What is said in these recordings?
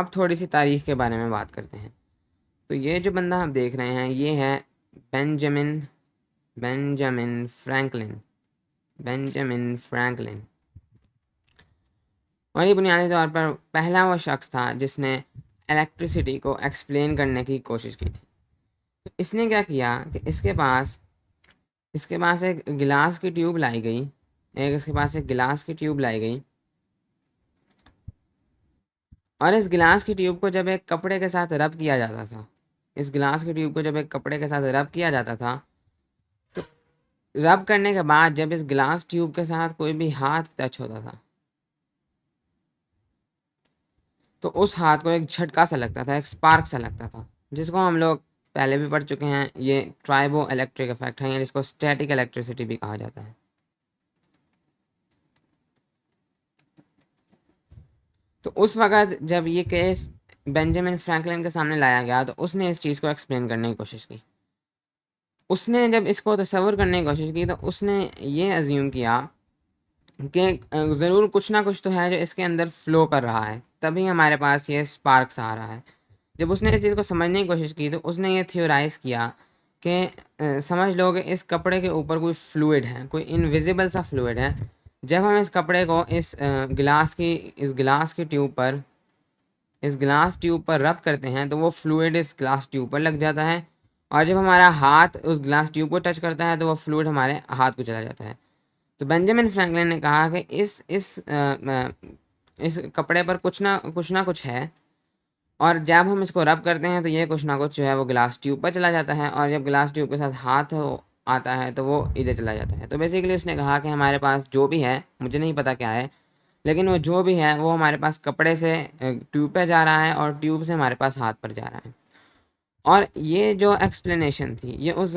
अब थोड़ी सी तारीख के बारे में बात करते हैं। तो ये जो बंदा आप देख रहे हैं ये है Benjamin Benjamin Franklin Benjamin Franklin. और ये बुनियादी तौर पर पहला वो शख्स था जिसने इलेक्ट्रिसिटी को एक्सप्लेन करने की कोशिश की थी। तो इसने क्या किया कि इसके पास एक गिलास की ट्यूब लाई गई, इसके पास एक गिलास की ट्यूब लाई गई, और इस गिलास की ट्यूब को जब एक कपड़े के साथ रब किया जाता था, इस गिलास की ट्यूब को जब एक कपड़े के साथ रब किया जाता था, तो रब करने के बाद जब इस गिलास ट्यूब के साथ कोई भी हाथ टच होता था तो उस हाथ को एक झटका सा लगता था, एक स्पार्क सा लगता था, जिसको हम लोग पहले भी पढ़ चुके हैं। ये ट्राइबो इलेक्ट्रिक इफेक्ट है, या जिसको स्टैटिक इलेक्ट्रिसिटी भी कहा जाता है। तो उस वक़्त जब ये केस बेंजामिन फ्रैंकलिन के सामने लाया गया तो उसने इस चीज़ को एक्सप्लेन करने की कोशिश की। उसने जब इसको तसव्वुर करने की कोशिश की तो उसने ये अज्यूम किया कि ज़रूर कुछ ना कुछ तो है जो इसके अंदर फ़्लो कर रहा है, तभी हमारे पास ये स्पार्क्स आ रहा है। जब उसने इस चीज़ को समझने की कोशिश की तो उसने ये थियोराइज़ किया कि समझ लो कि इस कपड़े के ऊपर कोई फ्लूइड है, कोई इनविजिबल सा फ्लूइड है। जब हम इस कपड़े को इस गिलास ट्यूब पर रब करते हैं तो वो फ्लूइड इस ग्लास ट्यूब पर लग जाता है, और जब हमारा हाथ उस ग्लास ट्यूब को टच करता है तो वो फ्लूइड हमारे हाथ को चला जाता है। तो बेंजामिन फ्रैंकलिन ने कहा कि इस कपड़े पर कुछ है, और जब हम इसको रब करते हैं तो ये कुछ ना कुछ जो है वो ग्लास ट्यूब पर चला जाता है, और जब ग्लास ट्यूब के साथ हाथ आता है तो वो इधर चला जाता है। तो बेसिकली उसने कहा कि हमारे पास जो भी है, मुझे नहीं पता क्या है, लेकिन वो जो भी है वो हमारे पास कपड़े से ट्यूब पे जा रहा है और ट्यूब से हमारे पास हाथ पर जा रहा है। और ये जो एक्सप्लेनेशन थी ये उस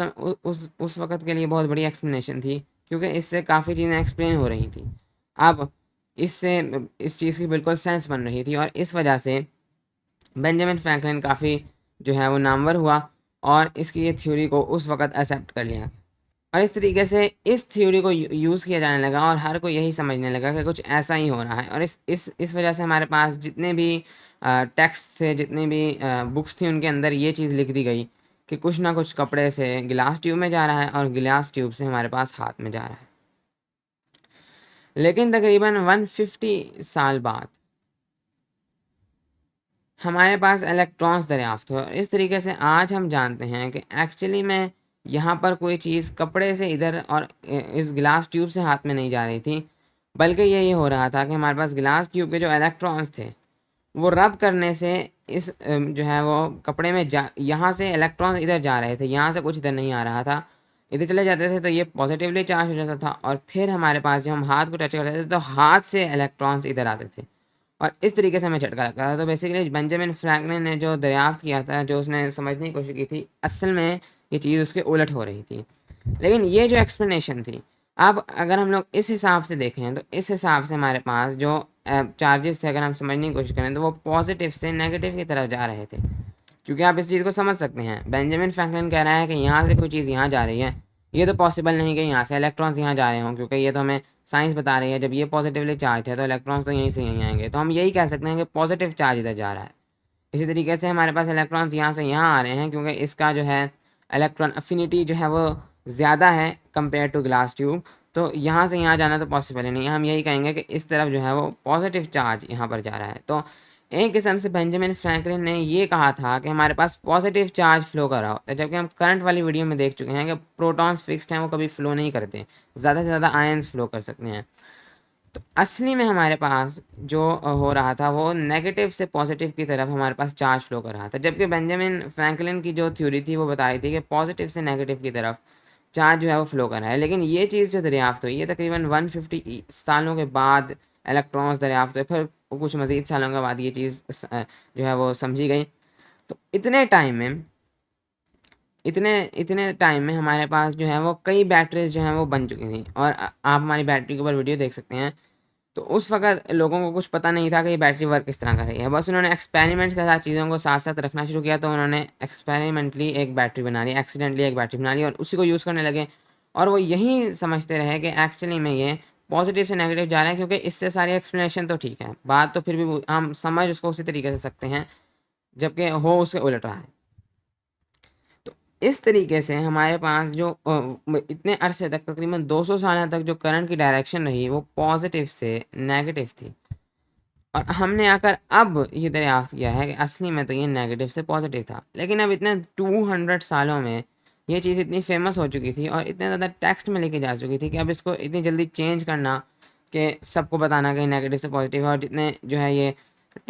वक़्त के लिए बहुत बड़ी एक्सप्लेनेशन थी, क्योंकि इससे काफ़ी चीज़ें एक्सप्लेन हो रही थी। अब इससे इस चीज़ की बिल्कुल सेंस बन रही थी, और इस वजह से बेंजामिन फ्रैंकलिन काफ़ी जो है वो नामवर हुआ, और इसकी ये थ्योरी को उस वक़्त एक्सेप्ट कर लिया। और इस तरीके से इस थ्योरी को यूज़ किया जाने लगा, और हर कोई यही समझने लगा कि कुछ ऐसा ही हो रहा है। और इस वजह से हमारे पास जितने भी टेक्स्ट थे, जितनी भी बुक्स थी, उनके अंदर ये चीज़ लिख दी गई कि कुछ ना कुछ कपड़े से गिलास ट्यूब में जा रहा है और गिलास ट्यूब से हमारे पास हाथ में जा रहा है। लेकिन तकरीबन 150 साल बाद हमारे पास इलेक्ट्रॉन्स दरियाफ्त हुए, और इस तरीके से आज हम जानते हैं कि एक्चुअली में यहाँ पर कोई चीज़ कपड़े से इधर और इस गिलास ट्यूब से हाथ में नहीं जा रही थी, बल्कि ये हो रहा था कि हमारे पास गिलास ट्यूब के जो इलेक्ट्रॉन्स थे वो रब करने से इस जो है वो कपड़े में यहाँ से इलेक्ट्रॉन इधर जा रहे थे, यहाँ से कुछ इधर नहीं आ रहा था, इधर चले जाते थे तो ये पॉजिटिवली चार्ज हो जाता था, और फिर हमारे पास जब हम हाथ को टच करते थे तो हाथ से इलेक्ट्रॉन्स इधर आते थे, और इस तरीके से हमें झटका लगता था। तो बेसिकली बेंजामिन फ्रैंकलिन ने जो दरियाफ्त किया था, जो उसने समझने की कोशिश की थी, असल में ये चीज़ उसके उलट हो रही थी। लेकिन ये जो एक्सप्लेनेशन थी, अब अगर हम लोग इस हिसाब से देखें तो इस हिसाब से हमारे पास जो चार्जेस थे, अगर हम समझने की कोशिश करें तो वो पॉजिटिव से नेगेटिव की तरफ जा रहे थे। क्योंकि आप इस चीज़ को समझ सकते हैं, बेंजामिन फ्रैंकलिन कह रहा है कि यहाँ से कोई चीज़ यहाँ जा रही है, ये तो पॉसिबल नहीं कि यहाँ से इलेक्ट्रॉन्स यहाँ जा रहे हों, क्योंकि ये तो हमें साइंस बता रही है जब ये पॉजिटिवली चार्ज है तो इलेक्ट्रॉन्स तो यहीं से यहीं आएंगे, तो हम यही कह सकते हैं कि पॉजिटिव चार्ज इधर जा रहा है। इसी तरीके से हमारे पास इलेक्ट्रॉन्स यहाँ से यहाँ आ रहे हैं, क्योंकि इसका जो है इलेक्ट्रॉन अफिनिटी जो है वो ज़्यादा है कंपेयर टू ग्लास ट्यूब, तो यहाँ से यहाँ जाना तो पॉसिबल ही नहीं है। हम यही कहेंगे कि इस तरफ जो है वो पॉजिटिव चार्ज यहाँ पर जा रहा है। तो एक किस्म से बेंजामिन फ्रैंकलिन ने ये कहा था कि हमारे पास पॉजिटिव चार्ज फ्लो कर रहा होता है, जबकि हम करंट वाली वीडियो में देख चुके हैं कि प्रोटॉन्स फिक्स्ड हैं, वो कभी फ्लो नहीं करते, ज़्यादा से ज़्यादा आयंस फ्लो कर सकते हैं। तो असली में हमारे पास जो हो रहा था वो नेगेटिव से पॉजिटिव की तरफ हमारे पास चार्ज फ्लो कर रहा था, जबकि बेंजामिन फ्रैंकलिन की जो थ्योरी थी वो बताई थी कि पॉजिटिव से नेगेटिव की तरफ चार्ज जो है वो फ्लो कर रहा है। लेकिन ये चीज़ जो दरियाफ्त हुई, ये तकरीबन 150 सालों के बाद इलेक्ट्रॉन्स दरियाफ्त हुए, फिर कुछ मज़ीद सालों के बाद ये चीज़ जो है वो समझी गई। तो इतने इतने टाइम में हमारे पास जो है वो कई बैटरीज जो हैं वो बन चुकी थी, और आप हमारी बैटरी के ऊपर वीडियो देख सकते हैं। तो उस वक़्त लोगों को कुछ पता नहीं था कि ये बैटरी वर्क किस तरह कर रही है, बस उन्होंने एक्सपेरिमेंट्स के साथ चीज़ों को साथ साथ रखना शुरू किया, तो उन्होंने एक्सपेरिमेंटली एक बैटरी बना ली, एक्सीडेंटली एक बैटरी बना ली और उसी को यूज़ करने लगे, और वो यही समझते रहे कि एक्चुअली में ये पॉजिटिव से नेगेटिव जा रहे हैं, क्योंकि इससे सारी एक्सप्लेनेशन तो ठीक है, बात तो फिर भी हम समझ उसको उसी तरीके से सकते हैं जबकि हो उसके उलट रहा है। तो इस तरीके से हमारे पास जो इतने अरसे तक तकरीबन 200 साल तक जो करंट की डायरेक्शन रही वो पॉजिटिव से नेगेटिव थी, और हमने आकर अब ये दरियाफ्त किया है कि असली में तो ये नेगेटिव से पॉजिटिव था। लेकिन अब इतने 200 सालों में ये चीज़ इतनी फेमस हो चुकी थी और इतने ज़्यादा टेक्स्ट में लेके जा चुकी थी कि अब इसको इतनी जल्दी चेंज करना कि सबको बताना कि नेगेटिव से पॉजिटिव है, और जितने जो है ये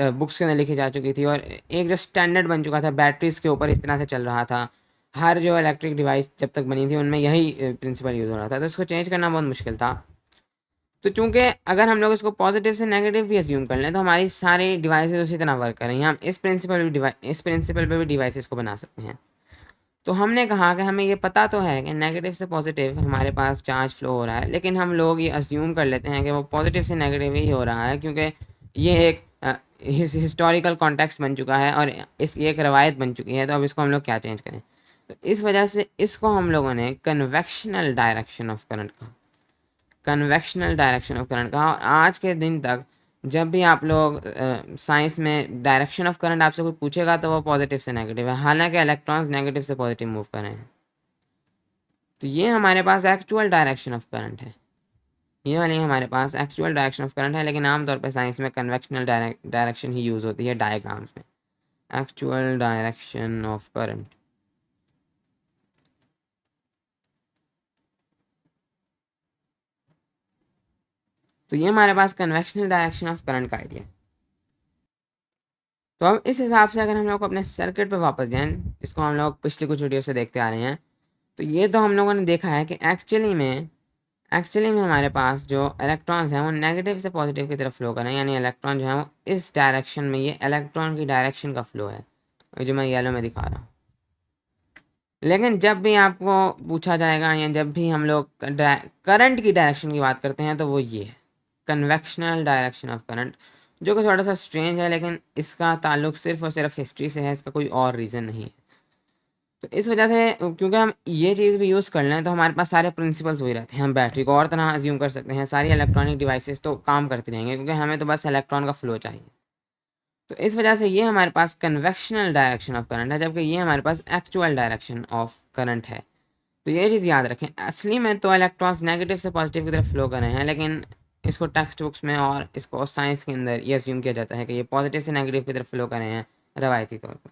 बुक्स के अंदर लिखी जा चुकी थी, और एक जो स्टैंडर्ड बन चुका था बैटरीज के ऊपर इस तरह से चल रहा था, हर जो इलेक्ट्रिक डिवाइस जब तक बनी थी उनमें यही प्रिंसिपल यूज़ हो रहा था, तो इसको चेंज करना बहुत मुश्किल था। तो चूंकि अगर हम लोग इसको पॉजिटिव से नेगेटिव भी अज्यूम कर लें तो हमारी सारी डिवाइसेस उसी तरह वर्क करेंगे, हम इस प्रिंसिपल पे भी डिवाइसेस को बना सकते हैं। तो हमने कहा कि हमें ये पता तो है कि नेगेटिव से पॉजिटिव हमारे पास चार्ज फ्लो हो रहा है, लेकिन हम लोग ये अज्यूम कर लेते हैं कि वो पॉजिटिव से नेगेटिव ही हो रहा है, क्योंकि ये एक हिस्टोरिकल कॉन्टेक्स्ट बन चुका है और इसकी एक रवायत बन चुकी है, तो अब इसको हम लोग क्या चेंज करें। तो इस वजह से इसको हम लोगों ने कन्वेक्शनल डायरेक्शन ऑफ करंट कहा, कन्वेक्शनल डायरेक्शन ऑफ करंट कहा। और आज के दिन तक जब भी आप लोग साइंस में डायरेक्शन ऑफ करंट आपसे कोई पूछेगा तो वो पॉजिटिव से नेगेटिव है, हालांकि इलेक्ट्रॉन्स नेगेटिव से पॉजिटिव मूव कर रहे हैं। तो ये हमारे पास एक्चुअल डायरेक्शन ऑफ करंट है, ये वाली हमारे पास एक्चुअल डायरेक्शन ऑफ करंट है, लेकिन आमतौर पर साइंस में कन्वेक्शनल डायरेक्शन ही यूज़ होती है डायग्राम्स में, एक्चुअल डायरेक्शन ऑफ करंट। तो ये हमारे पास कन्वेक्शनल डायरेक्शन ऑफ करंट का आइडिया है। तो अब इस हिसाब से अगर हम लोग अपने सर्किट पे वापस जाएं, इसको हम लोग पिछली कुछ वीडियो से देखते आ रहे हैं, तो ये तो हम लोगों ने देखा है कि एक्चुअली में हमारे पास जो इलेक्ट्रॉन्स हैं वो नेगेटिव से पॉजिटिव की तरफ फ्लो कर रहे हैं, यानी इलेक्ट्रॉन जो है वो इस डायरेक्शन में, ये इलेक्ट्रॉन की डायरेक्शन का फ्लो है जो मैं येलो में दिखा रहा हूँ। लेकिन जब भी आपको पूछा जाएगा या जब भी हम लोग करंट की डायरेक्शन की बात करते हैं तो वो ये है कन्वेक्शनल डायरेक्शन ऑफ करंट, जो कि थोड़ा सा स्ट्रेंज है, लेकिन इसका ताल्लुक सिर्फ और सिर्फ हिस्ट्री से है, इसका कोई और रीज़न नहीं है। तो इस वजह से क्योंकि हम ये चीज़ भी यूज़ कर लें तो हमारे पास सारे प्रिंसिपल्स वही रहते हैं, हम बैटरी को और तरह अज्यूम कर सकते हैं, सारी इलेक्ट्रॉनिक डिवाइसेस तो काम करती रहेंगे क्योंकि हमें तो बस इलेक्ट्रॉन का फ्लो चाहिए। तो इस वजह से ये हमारे पास कन्वेक्शनल डायरेक्शन ऑफ करंट है, जबकि ये हमारे पास एक्चुअल डायरेक्शन ऑफ करंट है। तो ये चीज़ याद रखें, असली में तो इलेक्ट्रॉन्स नेगेटिव से पॉजिटिव की तरफ फ्लो कर रहे हैं, लेकिन इसको टेक्स्ट बुक्स में और इसको साइंस के अंदर ये अज्यूम किया जाता है कि ये पॉजिटिव से नेगेटिव की तरफ फ्लो कर रहे हैं रवायती तौर पर।